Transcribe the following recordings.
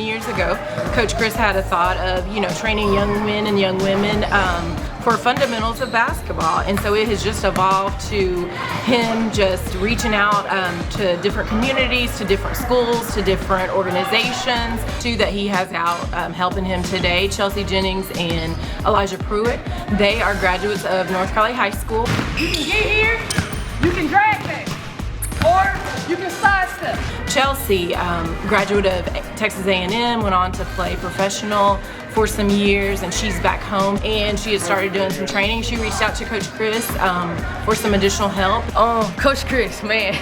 years ago, Coach Chris had a thought of, training young men and young women for fundamentals of basketball. And so it has just evolved to him just reaching out to different communities, to different schools, to different organizations. Two that he has out helping him today, Chelsea Jennings and Elijah Pruitt. They are graduates of North Crowley High School. You can get here, you can drag back, or you can sidestep. Chelsea, graduate of Texas A&M, went on to play professional for some years, and she's back home and she has started doing some training. She reached out to Coach Chris for some additional help. Oh, Coach Chris, man.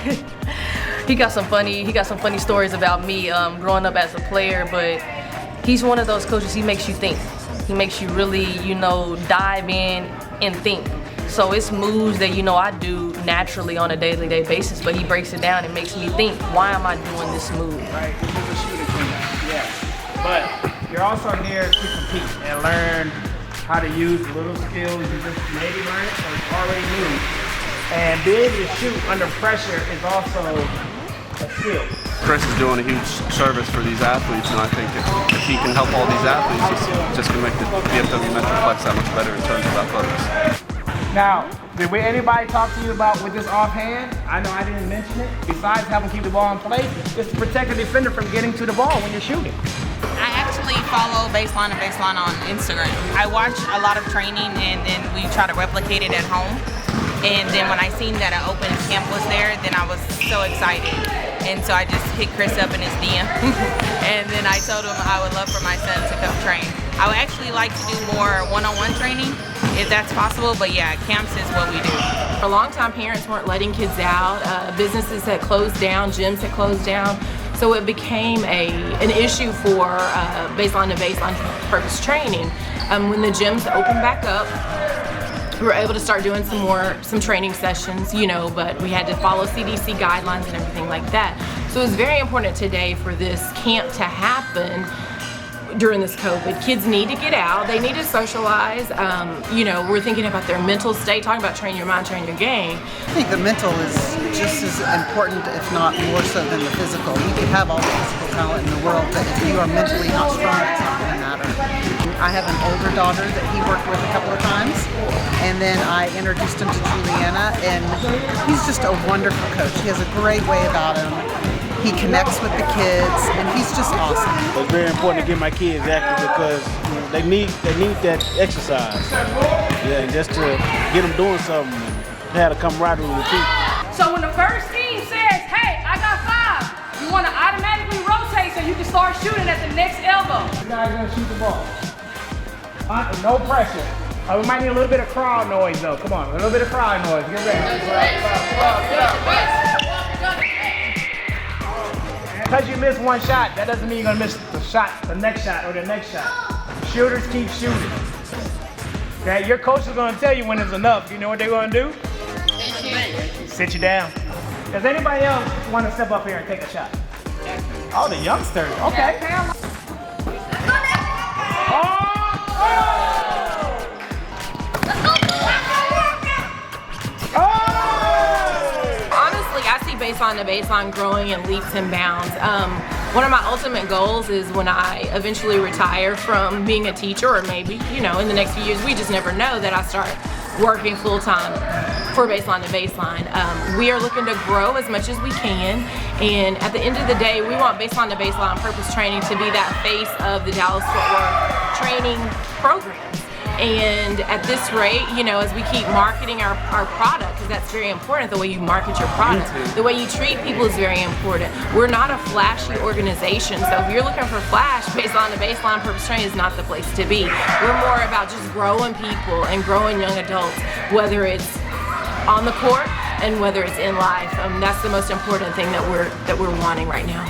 He got some funny stories about me growing up as a player, but he's one of those coaches, he makes you think. He makes you really, dive in and think. So it's moves that, I do naturally on a daily basis, but he breaks it down and makes me think, why am I doing this move? Right, this is a shooting cleanup, yes. But you're also here to compete and learn how to use little skills you just maybe learned or already knew. And being able to shoot under pressure is also a skill. Chris is doing a huge service for these athletes, and I think if he can help all these athletes, it's just going to make the VFW Metroplex that much better in terms of athletics. Now, did anybody talk to you about with this offhand? I know I didn't mention it. Besides helping keep the ball in play, it's to protect the defender from getting to the ball when you're shooting. I actually follow Baseline and Baseline on Instagram. I watch a lot of training and then we try to replicate it at home. And then when I seen that an open camp was there, then I was so excited. And so I just hit Chris up in his DM. And then I told him I would love for my son to come train. I would actually like to do more one-on-one training, if that's possible, but yeah, camps is what we do. For a long time, parents weren't letting kids out. Businesses had closed down, gyms had closed down. So it became an issue for baseline to baseline purpose training. When the gyms opened back up, we were able to start doing some training sessions, but we had to follow CDC guidelines and everything like that. So it was very important today for this camp to happen during this COVID. Kids need to get out, they need to socialize. We're thinking about their mental state, talking about train your mind, train your game. I think the mental is just as important, if not more so, than the physical. You could have all the physical talent in the world, but if you are mentally not strong, it's not going to matter. I have an older daughter that he worked with a couple of times, and then I introduced him to Juliana, and he's just a wonderful coach. He has a great way about him. He connects with the kids, and he's just awesome. It's very important to get my kids active because they need that exercise. Yeah, and just to get them doing something and have a camaraderie with people. So when the first team says, hey, I got 5, you want to automatically rotate so you can start shooting at the next elbow. You guys are going to shoot the ball. No pressure. We might need a little bit of crowd noise though. Come on, a little bit of crowd noise. Get ready. Because you missed one shot, that doesn't mean you're gonna miss the next shot or the next shot. Shooters keep shooting. Okay, your coach is gonna tell you when it's enough. You know what they're gonna do? Sit you down. Does anybody else want to step up here and take a shot? Oh, the youngsters. Okay. Baseline to baseline growing in leaps and bounds. One of my ultimate goals is when I eventually retire from being a teacher, or maybe, in the next few years, we just never know, that I start working full-time for Baseline to Baseline. We are looking to grow as much as we can, and at the end of the day, we want Baseline to Baseline purpose training to be that face of the Dallas-Fort Worth training programs. And at this rate, as we keep marketing our product, because that's very important, the way you market your product, the way you treat people is very important. We're not a flashy organization, so if you're looking for flash, Baseline to Baseline purpose training is not the place to be. We're more about just growing people and growing young adults, whether it's on the court and whether it's in life. That's the most important thing that we're wanting right now.